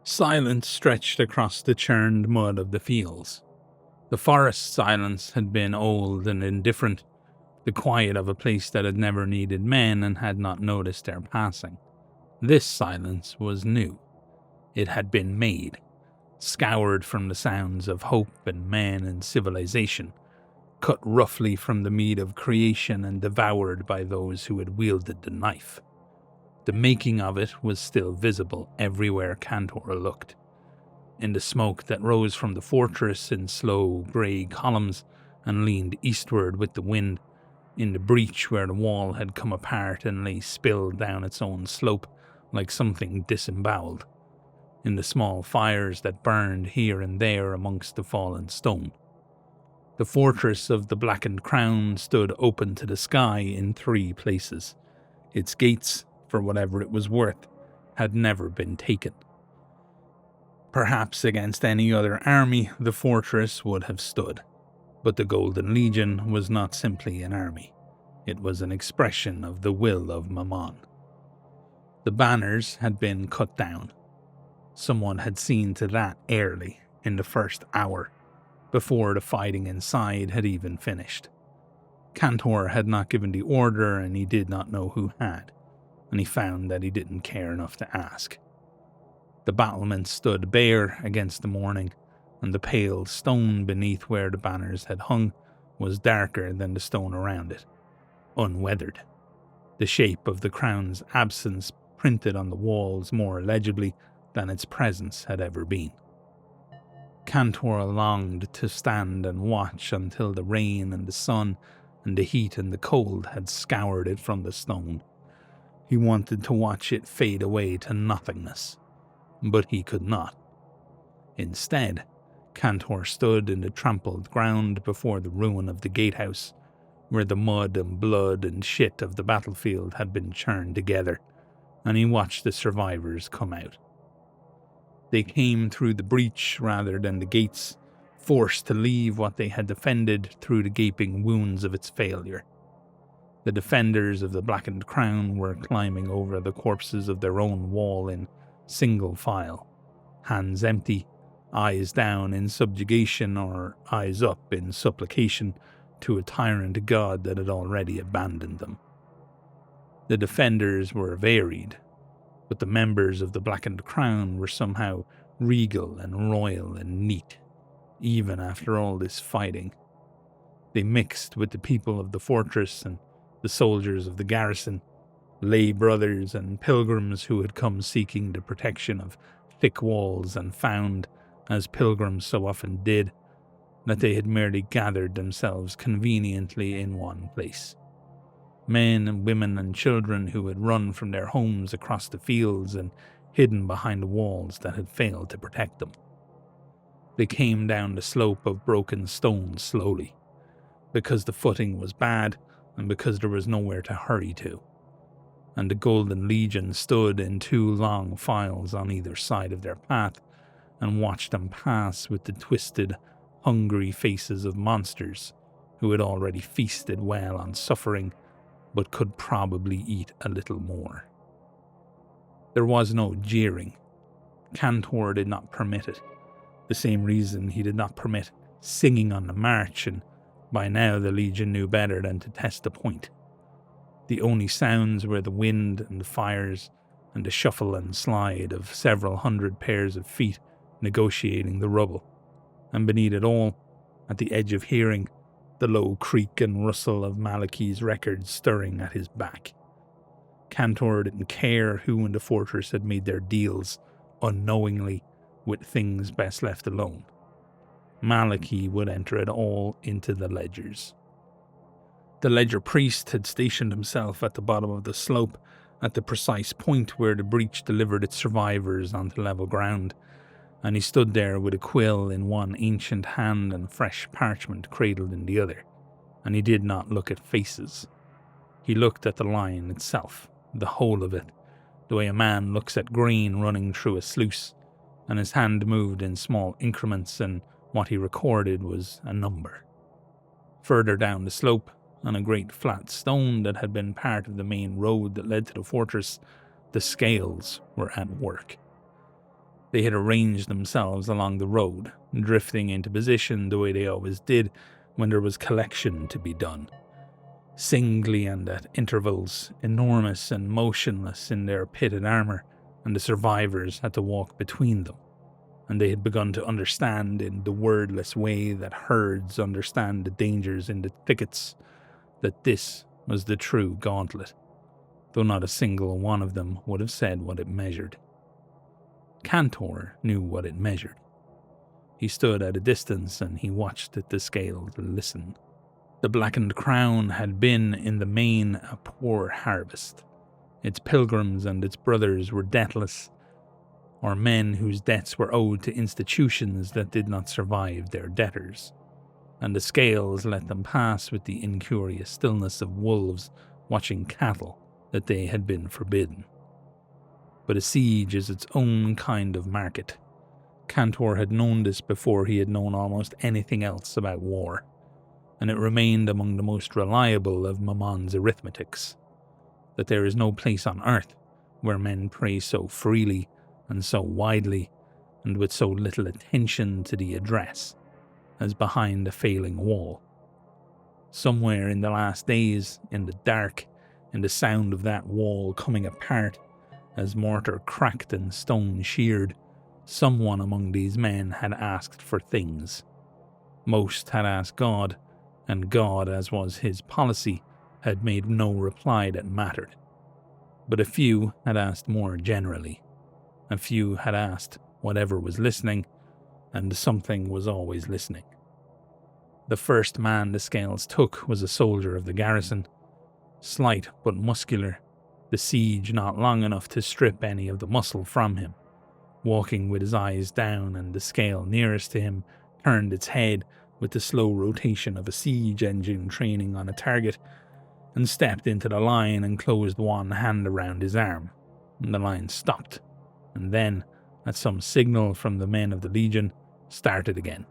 Silence stretched across the churned mud of the fields. The forest silence had been old and indifferent, the quiet of a place that had never needed men and had not noticed their passing. This silence was new. It had been made, scoured from the sounds of hope and men and civilization, cut roughly from the meat of creation and devoured by those who had wielded the knife. The making of it was still visible everywhere Cantor looked. In the smoke that rose from the fortress in slow grey columns and leaned eastward with the wind, in the breach where the wall had come apart and lay spilled down its own slope like something disemboweled, in the small fires that burned here and there amongst the fallen stone. The fortress of the Blackened Crown stood open to the sky in 3 places. Its gates, for whatever it was worth, had never been taken. Perhaps against any other army the fortress would have stood, but the Golden Legion was not simply an army. It was an expression of the will of Mammon. The banners had been cut down. Someone had seen to that early, in the first hour, before the fighting inside had even finished. Cantor had not given the order and he did not know who had, and he found that he didn't care enough to ask. The battlements stood bare against the morning, and the pale stone beneath where the banners had hung was darker than the stone around it, unweathered, the shape of the crown's absence printed on the walls more legibly than its presence had ever been. Cantor longed to stand and watch until the rain and the sun and the heat and the cold had scoured it from the stone. He wanted to watch it fade away to nothingness, but he could not. Instead, Cantor stood in the trampled ground before the ruin of the gatehouse, where the mud and blood and shit of the battlefield had been churned together, and he watched the survivors come out. They came through the breach rather than the gates, forced to leave what they had defended through the gaping wounds of its failure. The defenders of the Blackened Crown were climbing over the corpses of their own wall in single file, hands empty, eyes down in subjugation or eyes up in supplication to a tyrant god that had already abandoned them. The defenders were varied, but the members of the Blackened Crown were somehow regal and royal and neat, even after all this fighting. They mixed with the people of the fortress and the soldiers of the garrison, lay brothers and pilgrims who had come seeking the protection of thick walls and found, as pilgrims so often did, that they had merely gathered themselves conveniently in one place. Men and women and children who had run from their homes across the fields and hidden behind the walls that had failed to protect them. They came down the slope of broken stone slowly, because the footing was bad and because there was nowhere to hurry to, and the Golden Legion stood in 2 long files on either side of their path and watched them pass with the twisted, hungry faces of monsters who had already feasted well on suffering but could probably eat a little more. There was no jeering. Cantor did not permit it, the same reason he did not permit singing on the march, and by now the Legion knew better than to test the point. The only sounds were the wind and the fires and the shuffle and slide of several hundred pairs of feet negotiating the rubble, and beneath it all, at the edge of hearing, the low creak and rustle of Melik's records stirring at his back. Cantor didn't care who in the fortress had made their deals, unknowingly, with things best left alone. Melik would enter it all into the ledgers. The ledger priest had stationed himself at the bottom of the slope, at the precise point where the breach delivered its survivors onto level ground, and he stood there with a quill in one ancient hand and fresh parchment cradled in the other, and he did not look at faces. He looked at the line itself, the whole of it, the way a man looks at grain running through a sluice, and his hand moved in small increments, and what he recorded was a number. Further down the slope, on a great flat stone that had been part of the main road that led to the fortress, the scales were at work. They had arranged themselves along the road, drifting into position the way they always did when there was collection to be done. Singly and at intervals, enormous and motionless in their pitted armour, and the survivors had to walk between them. And they had begun to understand in the wordless way that herds understand the dangers in the thickets, that this was the true gauntlet, though not a single one of them would have said what it measured. Cantor knew what it measured. He stood at a distance and he watched the scales listen. The blackened crown had been, in the main, a poor harvest. Its pilgrims and its brothers were debtless, or men whose debts were owed to institutions that did not survive their debtors, and the scales let them pass with the incurious stillness of wolves watching cattle that they had been forbidden. But a siege is its own kind of market. Cantor had known this before he had known almost anything else about war, and it remained among the most reliable of Mammon's arithmetics, that there is no place on earth where men pray so freely and so widely and with so little attention to the address as behind a failing wall. Somewhere in the last days, in the dark, in the sound of that wall coming apart as mortar cracked and stone sheared, someone among these men had asked for things. Most had asked God, and God, as was his policy, had made no reply that mattered. But a few had asked more generally. A few had asked whatever was listening, and something was always listening. The first man the scales took was a soldier of the garrison, slight but muscular, the siege not long enough to strip any of the muscle from him, walking with his eyes down, and the scale nearest to him turned its head with the slow rotation of a siege engine training on a target, and stepped into the line and closed one hand around his arm, and the line stopped, and then, at some signal from the men of the Legion, started again,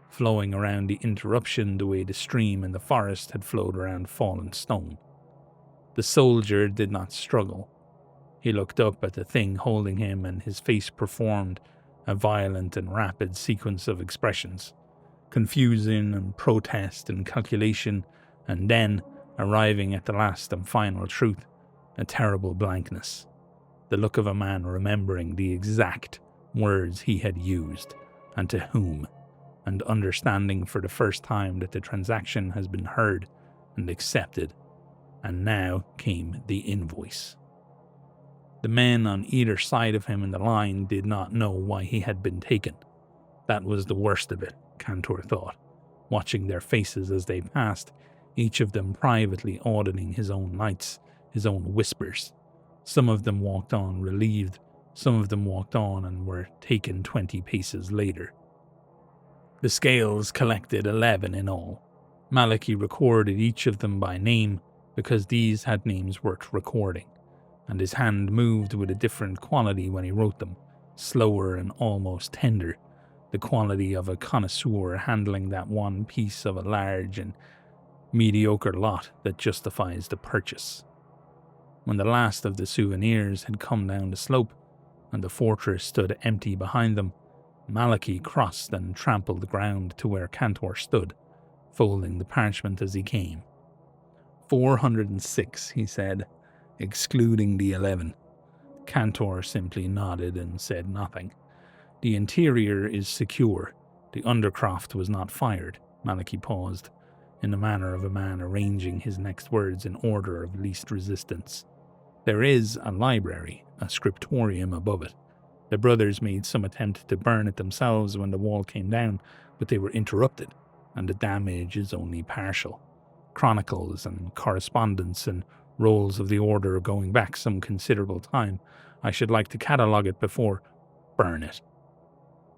flowing around the interruption the way the stream in the forest had flowed around fallen stone. The soldier did not struggle. He looked up at the thing holding him, and his face performed a violent and rapid sequence of expressions, confusion and protest and calculation, and then, arriving at the last and final truth, a terrible blankness, the look of a man remembering the exact words he had used, and to whom, and understanding for the first time that the transaction has been heard and accepted, and now came the invoice. The men on either side of him in the line did not know why he had been taken. That was the worst of it, Cantor thought, watching their faces as they passed, each of them privately auditing his own lights, his own whispers. Some of them walked on relieved, some of them walked on and were taken 20 paces later. The scales collected 11 in all. Melik recorded each of them by name, because these had names worth recording, and his hand moved with a different quality when he wrote them, slower and almost tender, the quality of a connoisseur handling that one piece of a large and mediocre lot that justifies the purchase. When the last of the souvenirs had come down the slope, and the fortress stood empty behind them, Melik crossed and trampled the ground to where Cantor stood, folding the parchment as he came. 406, he said, excluding the 11. Cantor simply nodded and said nothing. The interior is secure. The undercroft was not fired. Melik paused, in the manner of a man arranging his next words in order of least resistance. There is a library, a scriptorium above it. The brothers made some attempt to burn it themselves when the wall came down, but they were interrupted, and the damage is only partial. Chronicles and correspondence and rolls of the order going back some considerable time. I should like to catalogue it before burn it.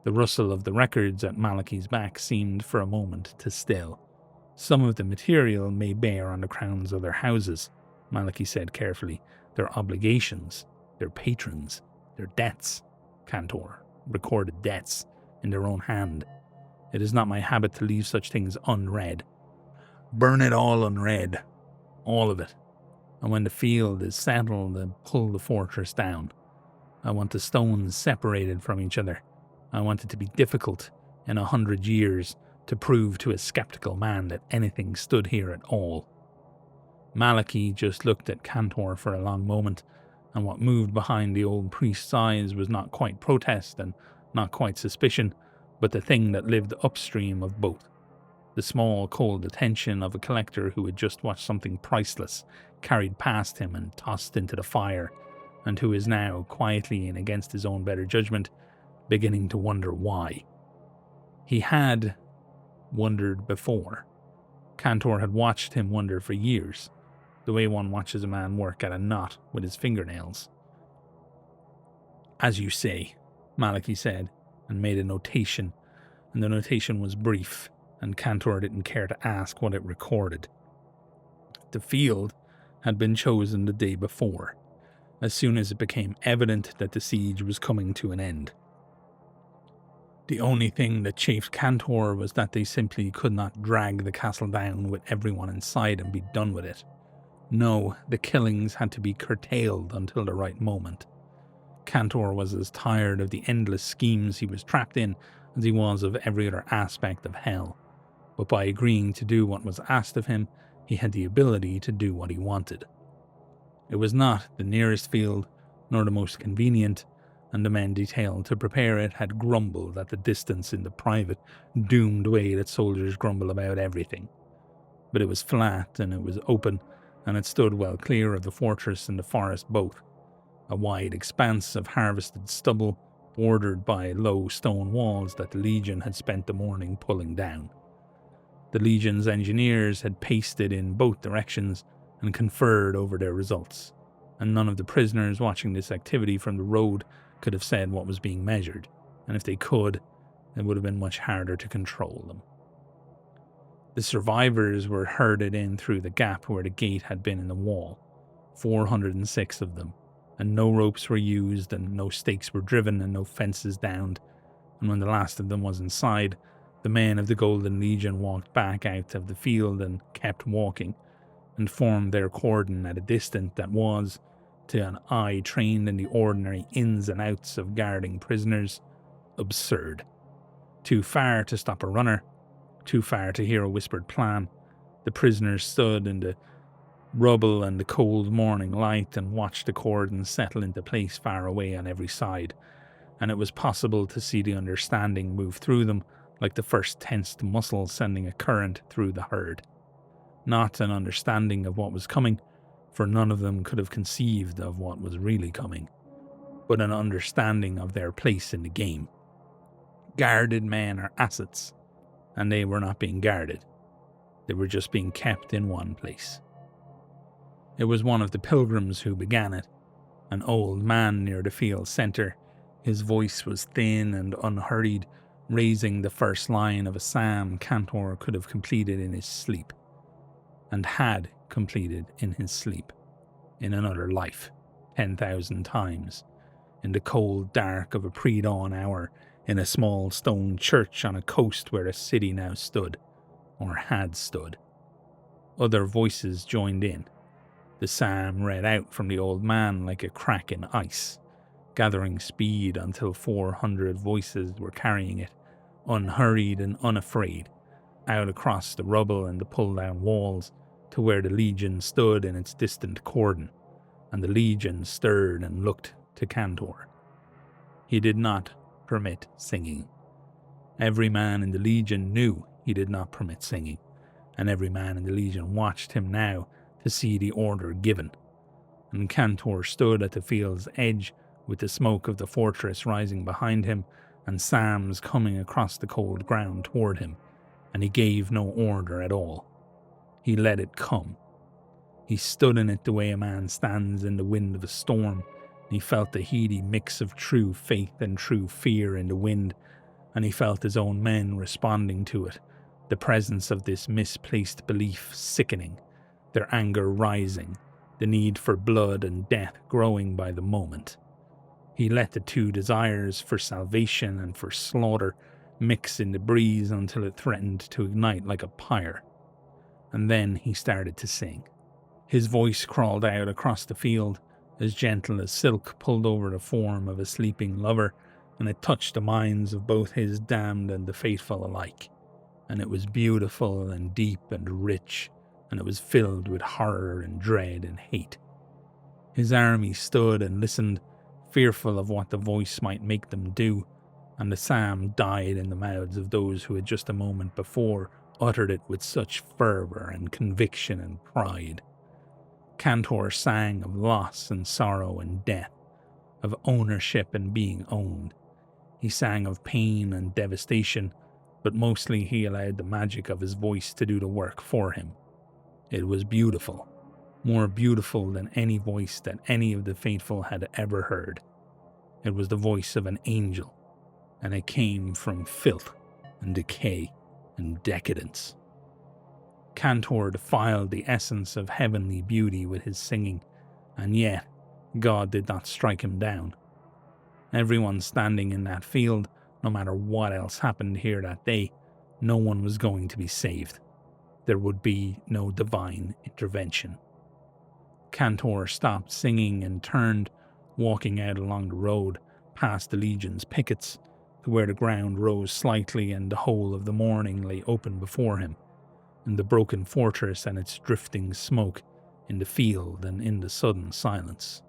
The rustle of the records at Melik's back seemed for a moment to still. Some of the material may bear on the crowns of their houses, Melik said carefully, their obligations, their patrons, their debts. Cantor recorded debts in their own hand. It is not my habit to leave such things unread. Burn it all unread, all of it, and when the field is settled, then pull the fortress down. I want the stones separated from each other. I want it to be difficult in 100 years to prove to a skeptical man that anything stood here at all." Melik just looked at Cantor for a long moment, and what moved behind the old priest's eyes was not quite protest and not quite suspicion, but the thing that lived upstream of both. The small, cold attention of a collector who had just watched something priceless carried past him and tossed into the fire, and who is now, quietly and against his own better judgment, beginning to wonder why. He had wondered before. Cantor had watched him wonder for years, the way one watches a man work at a knot with his fingernails. "As you say," Melik said, and made a notation, and the notation was brief, and Cantor didn't care to ask what it recorded. The field had been chosen the day before, as soon as it became evident that the siege was coming to an end. The only thing that chafed Cantor was that they simply could not drag the castle down with everyone inside and be done with it. No, the killings had to be curtailed until the right moment. Cantor was as tired of the endless schemes he was trapped in as he was of every other aspect of hell, but by agreeing to do what was asked of him, he had the ability to do what he wanted. It was not the nearest field, nor the most convenient, and the men detailed to prepare it had grumbled at the distance in the private, doomed way that soldiers grumble about everything. But it was flat, and it was open, and it stood well clear of the fortress and the forest both, a wide expanse of harvested stubble bordered by low stone walls that the Legion had spent the morning pulling down. The Legion's engineers had pasted in both directions and conferred over their results, and none of the prisoners watching this activity from the road could have said what was being measured, and if they could, it would have been much harder to control them. The survivors were herded in through the gap where the gate had been in the wall, 406 of them, and no ropes were used, and no stakes were driven, and no fences downed, and when the last of them was inside, the men of the Golden Legion walked back out of the field and kept walking, and formed their cordon at a distance that was, to an eye trained in the ordinary ins and outs of guarding prisoners, absurd. Too far to stop a runner, too far to hear a whispered plan, the prisoners stood in the rubble and the cold morning light and watched the cordon settle into place far away on every side, and it was possible to see the understanding move through them like the first tensed muscle sending a current through the herd. Not an understanding of what was coming, for none of them could have conceived of what was really coming, but an understanding of their place in the game. Guarded men are assets, and they were not being guarded. They were just being kept in one place. It was one of the pilgrims who began it, an old man near the field centre. His voice was thin and unhurried, raising the first line of a psalm Cantor could have completed in his sleep, and had completed in his sleep, in another life, 10,000 times, in the cold dark of a pre-dawn hour, in a small stone church on a coast where a city now stood, or had stood. Other voices joined in, the psalm read out from the old man like a crack in ice, gathering speed until 400 voices were carrying it, unhurried and unafraid, out across the rubble and the pull-down walls, to where the Legion stood in its distant cordon, and the Legion stirred and looked to Cantor. He did not permit singing. Every man in the Legion knew he did not permit singing, and every man in the Legion watched him now to see the order given, and Cantor stood at the field's edge with the smoke of the fortress rising behind him and psalms coming across the cold ground toward him, and he gave no order at all. He let it come. He stood in it the way a man stands in the wind of a storm, and he felt the heady mix of true faith and true fear in the wind, and he felt his own men responding to it, the presence of this misplaced belief sickening, their anger rising, the need for blood and death growing by the moment. He let the two desires for salvation and for slaughter mix in the breeze until it threatened to ignite like a pyre. And then he started to sing. His voice crawled out across the field, as gentle as silk, pulled over the form of a sleeping lover, and it touched the minds of both his damned and the faithful alike. And it was beautiful and deep and rich, and it was filled with horror and dread and hate. His army stood and listened, fearful of what the voice might make them do, and the psalm died in the mouths of those who had just a moment before uttered it with such fervour and conviction and pride. Cantor sang of loss and sorrow and death, of ownership and being owned. He sang of pain and devastation, but mostly he allowed the magic of his voice to do the work for him. It was beautiful, more beautiful than any voice that any of the faithful had ever heard. It was the voice of an angel, and it came from filth and decay and decadence. Cantor defiled the essence of heavenly beauty with his singing, and yet God did not strike him down. Everyone standing in that field, no matter what else happened here that day, no one was going to be saved. There would be no divine intervention. Cantor stopped singing and turned, walking out along the road, past the Legion's pickets, to where the ground rose slightly and the whole of the morning lay open before him, and the broken fortress and its drifting smoke in the field and in the sudden silence.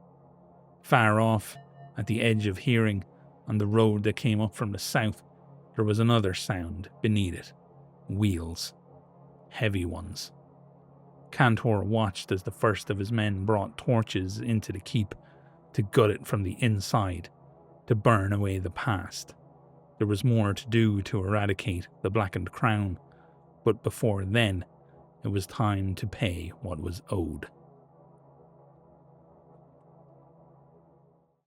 Far off, at the edge of hearing, on the road that came up from the south, there was another sound beneath it. Wheels. Heavy ones. Cantor watched as the first of his men brought torches into the keep to gut it from the inside, to burn away the past. There was more to do to eradicate the blackened crown, but before then, it was time to pay what was owed.